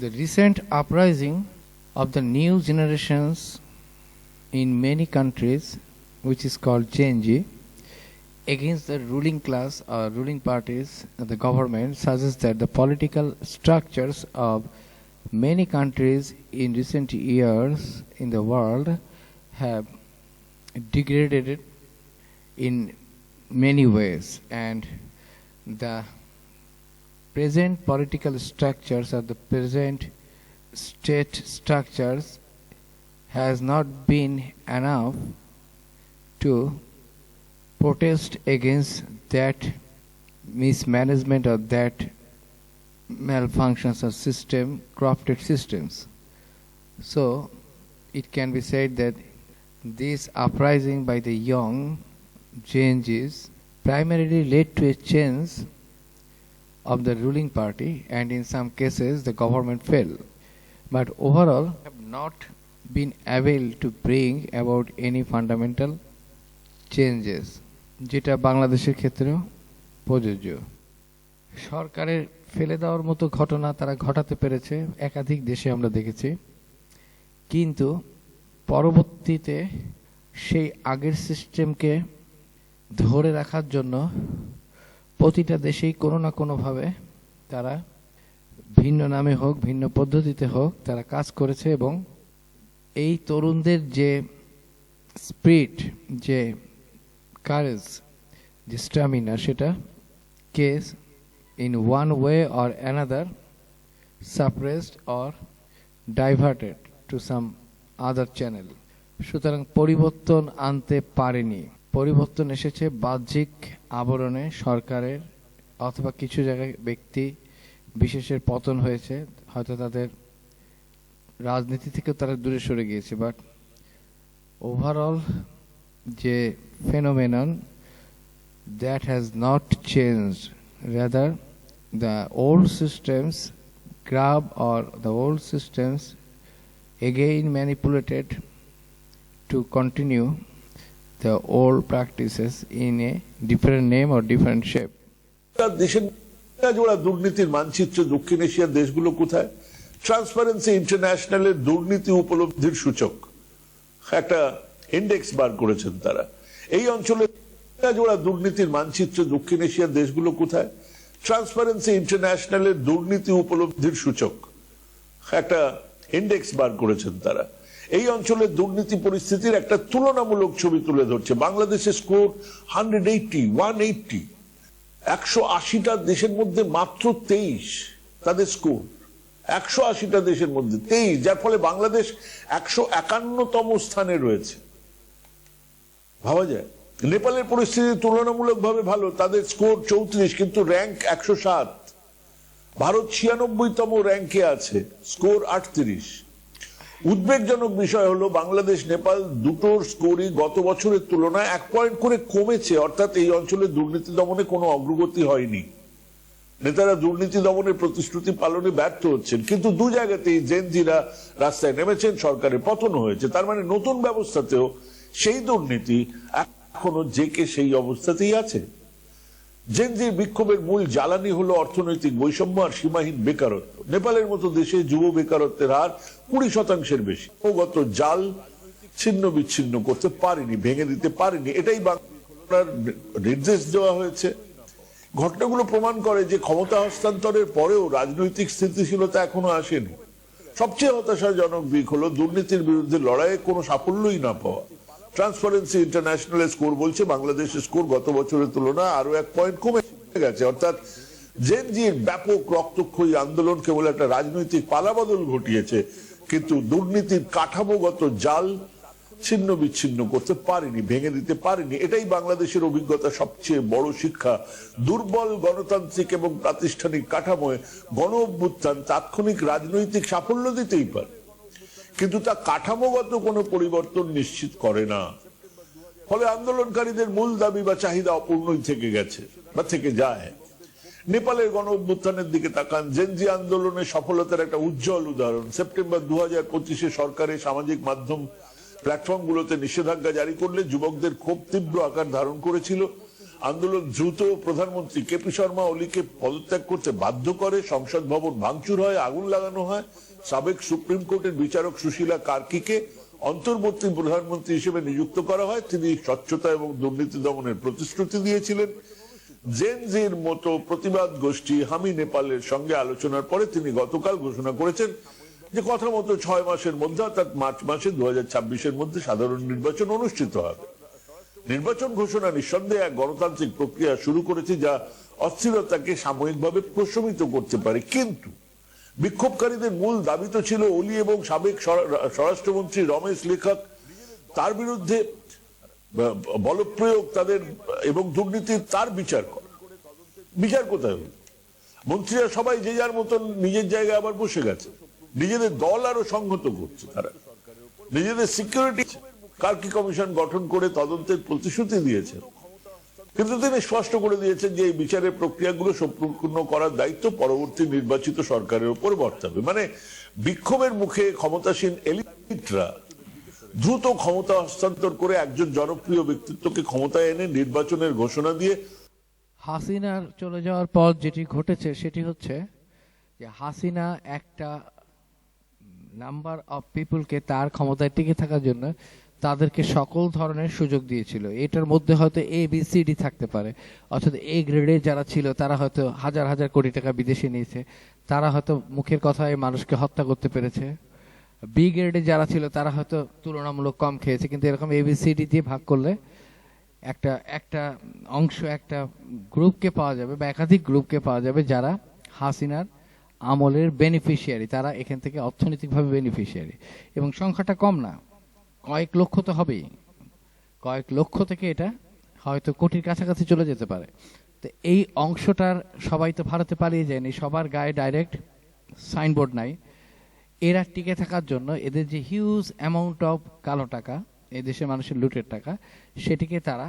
The recent uprising of the new generations in many countries, which is called Gen Z, against the ruling class or ruling parties, the government, suggests that the political structures of many countries in recent years in the world have degraded in many ways, and the present political structures or the present state structures has not been enough to protest against that mismanagement or that malfunctions of system, corrupted systems. So it can be said that this uprising by the young Gen Zs primarily led to a change of the ruling party, and in some cases the government fell. But overall have not been able to bring about any fundamental changes, যেটা বাংলাদেশের ক্ষেত্রেও প্রযোজ্য। সরকারের ফেলে দেওয়ার মতো ঘটনা তারা ঘটাতে পেরেছে, একাধিক দেশে আমরা দেখেছি, কিন্তু পরবর্তীতে সেই আগের সিস্টেমকে ধরে রাখার জন্য প্রতিটা দেশেই কোনো না কোনোভাবে তারা ভিন্ন নামে হোক, ভিন্ন পদ্ধতিতে হোক, তারা কাজ করেছে। এবং এই তরুণদের যে স্পিরিট, যে কারেজ, যে স্ট্যামিনা, সেটা case in one way or another suppressed or diverted to some other channel. সুতরাং পরিবর্তন আনতে পারেনি। পরিবর্তন এসেছে বাহ্যিক আবরণে, সরকারের অথবা কিছু জায়গায় ব্যক্তি বিশেষের পতন হয়েছে, হয়তো তাদের রাজনীতি থেকে তারা দূরে সরে গিয়েছে। বাট ওভারঅল যে phenomenon, that has not changed. Rather, the old systems grab, or the old systems again manipulated to continue the old practices in a different name or different shape. দেশের জোড়া দুর্নীতির মানচিত্র দক্ষিণ এশিয়ার দেশগুলো কোথায়? ট্রান্সপারেন্সি ইন্টারন্যাশনালের দুর্নীতি উপলব্ধির সূচক একটা ইন্ডেক্স বার করেছেন তারা। এই অঞ্চলে জোড়া দুর্নীতির মানচিত্র দক্ষিণ এশিয়ার দেশগুলো কোথায়? ট্রান্সপারেন্সি ইন্টারন্যাশনালের দুর্নীতি উপলব্ধির সূচক একটা ইন্ডেক্স বার করেছেন তারা। এই অঞ্চলের দুর্নীতি পরিস্থিতির একটা তুলনামূলক ছবি তুলে ধরছে। বাংলাদেশের স্কোর 180 180টা দেশের মধ্যে মাত্র 23 তাদের স্কোর, 180টা দেশের মধ্যে 23, যার ফলে বাংলাদেশ 151তম স্থানে রয়েছে। ভাবা যায়? নেপালের পরিস্থিতি তুলনামূলকভাবে ভালো, তাদের স্কোর 34 কিন্তু র্যাঙ্ক 107। ভারত 96তম র্যাঙ্কে আছে, স্কোর 38। উদ্বেগজনক বিষয় হলো বাংলাদেশ নেপাল দুটোর স্কোরই গত বছরের তুলনায় 1 পয়েন্ট করে কমেছে, অর্থাৎ এই অঞ্চলে দুর্নীতি দমনে কোনো অগ্রগতি হয়নি। নেতারা দুর্নীতি দমনের প্রতিশ্রুতি পালনে ব্যর্থ হচ্ছেন, কিন্তু দু জায়গাতেই জেনজিরা রাস্তায় নেমেছেন, সরকারের পতন হয়েছে। তার মানে নতুন ব্যবস্থাতেও সেই দুর্নীতি এখনো জেকে সেই অবস্থাতেই আছে। জেনজির বিক্ষোভের মূল জ্বালানি হলো অর্থনৈতিক বৈষম্য আর সীমাহীন বেকারত্ব। নেপালের মতো দেশে যুব বেকারত্বের হার 20% বেশি। গত জাল ছিন্ন বিচ্ছিন্ন করতে পারেনি, ভেঙে দিতে পারেনি, এটাই বাংলার নির্দেশ দেওয়া হয়েছে। ঘটনাগুলো প্রমাণ করে যে ক্ষমতা হস্তান্তরের পরেও রাজনৈতিক স্থিতিশীলতা এখনো আসেনি। সবচেয়ে হতাশাজনক দিক হলো দুর্নীতির বিরুদ্ধে লড়াইয়ে কোনো সাফল্যই না পাওয়া। ট্রান্সপারেন্সি ইন্টারন্যাশনালের স্কোর বলছে বাংলাদেশের স্কোর গত বছরের তুলনায় আরো 1 পয়েন্ট কমে গেছে। অর্থাৎ জেনজির ব্যাপক রক্তক্ষয়ী আন্দোলন কেবল একটা রাজনৈতিক পালাবদল ঘটিয়েছে, কিন্তু দুর্নীতির কাঠামোগত জাল ছিন্ন বিচ্ছিন্ন করতে পারেনি, ভেঙে দিতে পারেনি। এটাই বাংলাদেশের অভিজ্ঞতা সবচেয়ে বড় শিক্ষা। দুর্বল গণতান্ত্রিক এবং প্রাতিষ্ঠানিক কাঠামোয় গণ অভ্যুত্থান তাৎক্ষণিক রাজনৈতিক সাফল্য দিতেই পারে, কিন্তু তা কাঠামোগত কোনো পরিবর্তন নিশ্চিত করে না। ফলে আন্দোলনকারীদের মূল দাবি বা চাহিদা অপূর্ণই থেকে গেছে বা থেকে যায়। নেপালের গণ অভ্যুত্থানের দিকে তাকান, জেনজি আন্দোলনের সফলতার একটা উজ্জ্বল উদাহরণ। সেপ্টেম্বর 2025-এ সরকারের সামাজিক মাধ্যম প্ল্যাটফর্মগুলোতে নিষেধাজ্ঞা জারি করলে যুবকদের ক্ষোভ তীব্র আকার ধারণ করেছিল। আন্দোলন দ্রুত প্রধানমন্ত্রী কেপি শর্মা ওলিকে পদত্যাগ করতে বাধ্য করে, সংসদ ভবন ভাঙচুর হয়, আগুন লাগানো হয়। সাবেক সুপ্রিম কোর্টের বিচারক সুশীলা কার্কিকে অন্তর্বর্তী প্রধানমন্ত্রী হিসেবে নিযুক্ত করা হয়। তিনি স্বচ্ছতা এবং দুর্নীতি দমনের প্রতিশ্রুতি দিয়েছিলেন। জেনজির মতো প্রতিবাদ গোষ্ঠী হামি নেপালের সঙ্গে আলোচনার পরে তিনি গতকাল ঘোষণা করেছেন যে কথা মতো 6 মাসের মধ্যে অর্থাৎ মার্চ মাসে 2026-এর মধ্যে সাধারণ নির্বাচন অনুষ্ঠিত হবে। নির্বাচন ঘোষণা নিঃসন্দেহে এক গণতান্ত্রিক প্রক্রিয়া শুরু করেছে যা অস্থিরতাকে সাময়িকভাবে প্রশমিত করতে পারে। কিন্তু বিক্ষোভকারীদের মূল দাবি তো ছিল ওলি এবং সাবেক স্বরাষ্ট্রমন্ত্রী রমেশ লেখক তার বিরুদ্ধে বলপ্রয়োগ তাদের এবং দুর্নীতির তার বিচার করা। বিচার কোথায় হল? মন্ত্রীরা সবাই যে যার মতন নিজের জায়গায় আবার বসে গেছে, নিজেদের দল আরো সংহত করছে, তারা নিজেদের সিকিউরিটি কার্কি কমিশন গঠন করে তদন্তের প্রতিশ্রুতি দিয়েছে। কিন্তু তিনি স্পষ্ট করে দিয়েছেন যে এই বিচারের প্রক্রিয়াগুলো সম্পূর্ণ করার দায়িত্ব পরবর্তী নির্বাচিত সরকারের উপর বর্তাবে। মানে বিক্ষোভের মুখে ক্ষমতাসীন এলিটরা দ্রুত ক্ষমতা হস্তান্তর করে একজন জনপ্রিয় ব্যক্তিত্বকে ক্ষমতায় এনে নির্বাচনের ঘোষণা দিয়ে হাসিনার চলে যাওয়ার পর যেটি ঘটেছে সেটি হচ্ছে যে হাসিনা একটা নাম্বার অফ পিপলকে তার ক্ষমতায় টিকে থাকার জন্য তাদেরকে সকল ধরনের সুযোগ দিয়েছিল। এটার মধ্যে হয়তো ABCD থাকতে পারে, অর্থাৎ A গ্রেডে যারা ছিল তারা হয়তো হাজার হাজার কোটি টাকা বিদেশে নিয়েছে, তারা হয়তো মুখের কথায় মানুষকে হত্যা করতে পেরেছে। B গ্রেডে যারা ছিল তারা হয়তো তুলনামূলক কম খেয়েছে। কিন্তু এরকম ABCD দিয়ে ভাগ করলে একটা একটা অংশ, একটা গ্রুপকে পাওয়া যাবে বা একাধিক গ্রুপকে পাওয়া যাবে যারা হাসিনার আমলের বেনিফিশিয়ারি, তারা এখান থেকে অর্থনৈতিকভাবে বেনিফিশিয়ারি। এবং সংখ্যাটা কম না, কয়েক লক্ষ তো হবেই, কয়েক লক্ষ থেকে এটা হয়তো কোটির কাছাকাছি চলে যেতে পারে। তো এই অংশটার সবাই তো ভারতে পালিয়ে যায়নি, সবার গায়ে ডাইরেক্ট সাইনবোর্ড নাই। এরা টিকে থাকার জন্য এদের যে হিউজ অ্যামাউন্ট অফ কালো টাকা, এই দেশের মানুষের লুটের টাকা, সেটিকে তারা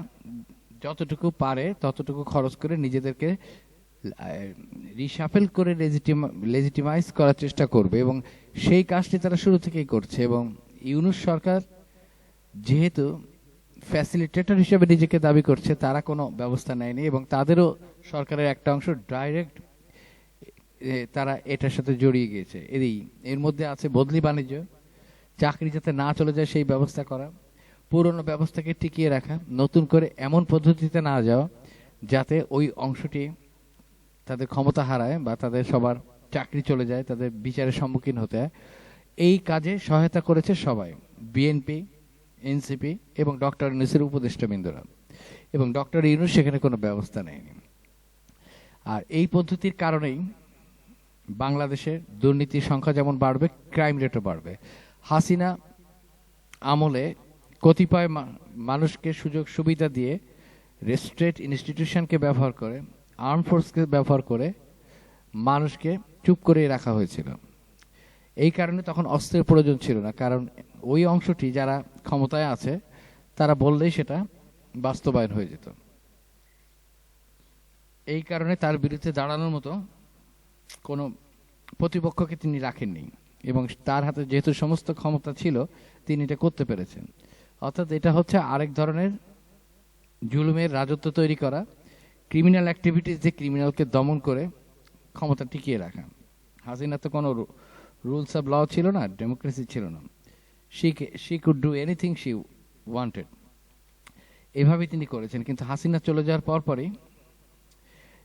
যতটুকু পারে ততটুকু খরচ করে নিজেদেরকে রিশাফেল করে লেজিটিমাইজ করার চেষ্টা করবে। এবং সেই কাজটি তারা শুরু থেকেই করছে। এবং ইউনূস সরকার যেহেতু ফ্যাসিলিটেটর হিসেবে নিজেকে দাবি করছে, তারা কোনো ব্যবস্থা নেয়নি এবং তাদেরও সরকারের একটা অংশ ডাইরেক্ট তারা এটার সাথে জড়িয়ে গিয়েছে। এর মধ্যে আছে বদলি বাণিজ্য, চাকরি যাতে না চলে যায় সেই ব্যবস্থা করা, পুরনো ব্যবস্থাকে টিকিয়ে রাখা, নতুন করে এমন পদ্ধতিতে না যাওয়া যাতে ওই অংশটি তাদের ক্ষমতা হারায় বা তাদের সবার চাকরি চলে যায়, তাদের বিচারের সম্মুখীন হতে হয়। এই কাজে সহায়তা করেছে সবাই, বিএনপি, এনসিপি এবং ডক্টর ইউনূসের উপদেষ্টাবৃন্দরা। এবং ডক্টর ইউনূস সেখানে কোনো ব্যবস্থা নেয়নি। আর এই পদ্ধতির কারণেই বাংলাদেশের দুর্নীতির সংখ্যা যেমন বাড়বে, ক্রাইম রেটও বাড়বে। হাসিনা আমলে কতিপয় মানুষকে সুযোগ সুবিধা দিয়ে রেস্ট্রেট ইনস্টিটিউশনকে ব্যবহার করে, আর্ম ফোর্সকে ব্যবহার করে মানুষকে চুপ করে রাখা হয়েছিল। এই কারণে তখন অস্ত্রের প্রয়োজন ছিল না, কারণ ওই অংশটি যারা ক্ষমতায় আছে তারা বললেই সেটা বাস্তবায়ন হয়ে যেত। এই কারণে তার বিরুদ্ধে দাঁড়ানোর মতো কোনো প্রতিপক্ষকে তিনি রাখেননি এবং তার হাতে যেহেতু সমস্ত ক্ষমতা ছিল তিনি এটা করতে পেরেছেন। অর্থাৎ এটা হচ্ছে আরেক ধরনের জুলুমের রাজত্ব তৈরি করা, ক্রিমিনাল অ্যাক্টিভিটিস যে ক্রিমিনালকে দমন করে ক্ষমতা টিকিয়ে রাখা। হাসিনা তো কোনো রুলস অফ ল ছিল না, ডেমোক্রেসি ছিল না। She could do anything she wanted, এভাবেই তিনি করেছেন। কিন্তু হাসিনা চলে যাওয়ার পরপরই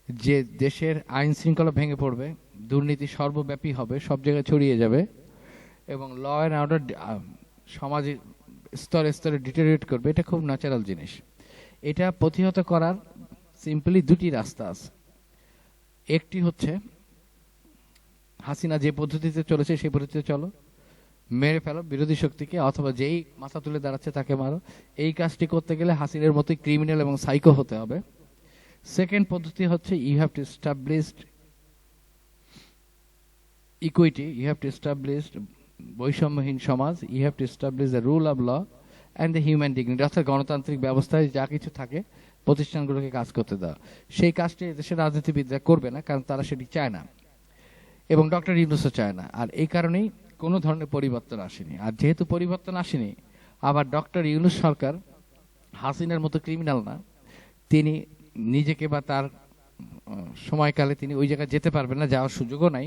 যে দেশের আইন শৃঙ্খলা ভেঙে পড়বে, দুর্নীতি সর্বব্যাপী হবে, সব জায়গায় ছড়িয়ে যাবে এবং ল অ্যান্ড অর্ডার সমাজে স্তরে স্তরে ডিটেরিয়েট করবে, এটা খুব ন্যাচারাল জিনিস। এটা প্রতিহত করার সিম্পলি দুটি রাস্তা আছে। একটি হচ্ছে হাসিনা যে পদ্ধতিতে চলেছে সেই পদ্ধতিতে চলো, মেরে ফেলো বিরোধী শক্তিকে, অথবা যেই মাথা তুলে দাঁড়াচ্ছে তাকে মারো। এই কাজটি করতে গেলে হাসিনার মতোই ক্রিমিনাল এবং সাইকো হতে হবে। সেকেন্ড পদ্ধতি হচ্ছে you have to establish equity, you have to establish বৈষম্যহীন সমাজ, you have to establish the rule of law and the human dignity, অর্থাৎ গণতান্ত্রিক ব্যবস্থায় যা কিছু থাকে প্রতিষ্ঠানগুলোকে কাজ করতে দেওয়া। সেই কাজটি দেশের রাজনীতিবিদরা করবে না, কারণ তারা সেটি চায় না এবং ডক্টর ইউনূসও চায় না। আর এই কারণেই কোনো ধরনের পরিবর্তন আসেনি। আর যেহেতু পরিবর্তন আসেনি, আবার ডক্টর ইউনূস সরকার হাসিনার মতো ক্রিমিনাল না, তিনি নিজেকে বা তার সময়কালে তিনি ওই জায়গায় যেতে পারবেন না, যাওয়ার সুযোগও নাই,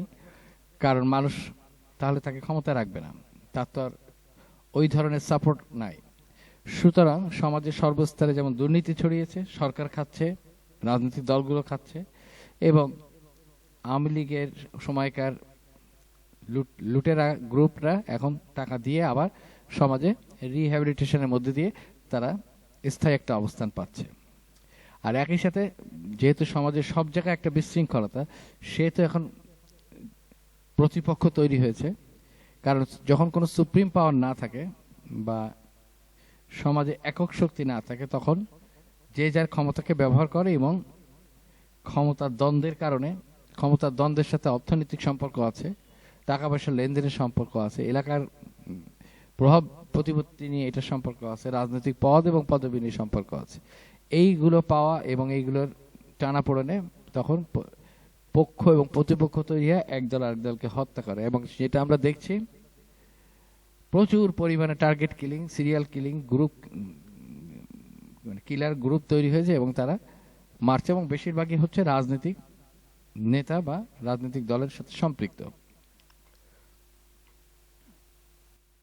কারণ মানুষ তাহলে তাকে ক্ষমতা রাখবে না, তার তো আর ওই ধরনের সাপোর্ট নাই। সুতরাং সমাজের সর্বস্তরে যেমন দুর্নীতি ছড়িয়েছে, সরকার খাচ্ছে, রাজনৈতিক দলগুলো খাচ্ছে, এবং আওয়ামী লীগের সময়কার লুটেরা গ্রুপরা এখন টাকা দিয়ে আবার সমাজে রিহ্যাবিলিটেশনের মধ্যে দিয়ে তারা স্থায়ী একটা অবস্থান পাচ্ছে। আর একই সাথে যেহেতু সমাজের সব জায়গায় একটা বিশৃঙ্খলতা, সেহেতু এখন প্রতিপক্ষ তৈরি হয়েছে। কারণ যখন কোনো সুপ্রিম পাওয়ার না থাকে বা সমাজে একক শক্তি না থাকে, তখন যে যার ক্ষমতাকে ব্যবহার করে এবং ক্ষমতার দ্বন্দ্বের কারণে, ক্ষমতার দ্বন্দ্বের সাথে অর্থনৈতিক সম্পর্ক আছে, টাকা পয়সার লেনদেনের সম্পর্ক আছে, এলাকার প্রভাব প্রতিপত্তি নিয়ে এটা সম্পর্ক আছে, রাজনৈতিক পদ এবং পদবি নিয়ে সম্পর্ক আছে। এইগুলো পাওয়া এবং এইগুলোর টানাপোড়েনে তখন পক্ষ এবং প্রতিপক্ষ তৈরি হয়, একদল আরেক দলকে হত্যা করে। এবং যেটা আমরা দেখছি, প্রচুর পরিমাণে target killing, serial killing group, মানে কিলার গ্রুপ তৈরি হয়েছে এবং তারা মারছে, এবং বেশিরভাগই হচ্ছে রাজনৈতিক নেতা বা রাজনৈতিক দলের সাথে সম্পৃক্ত।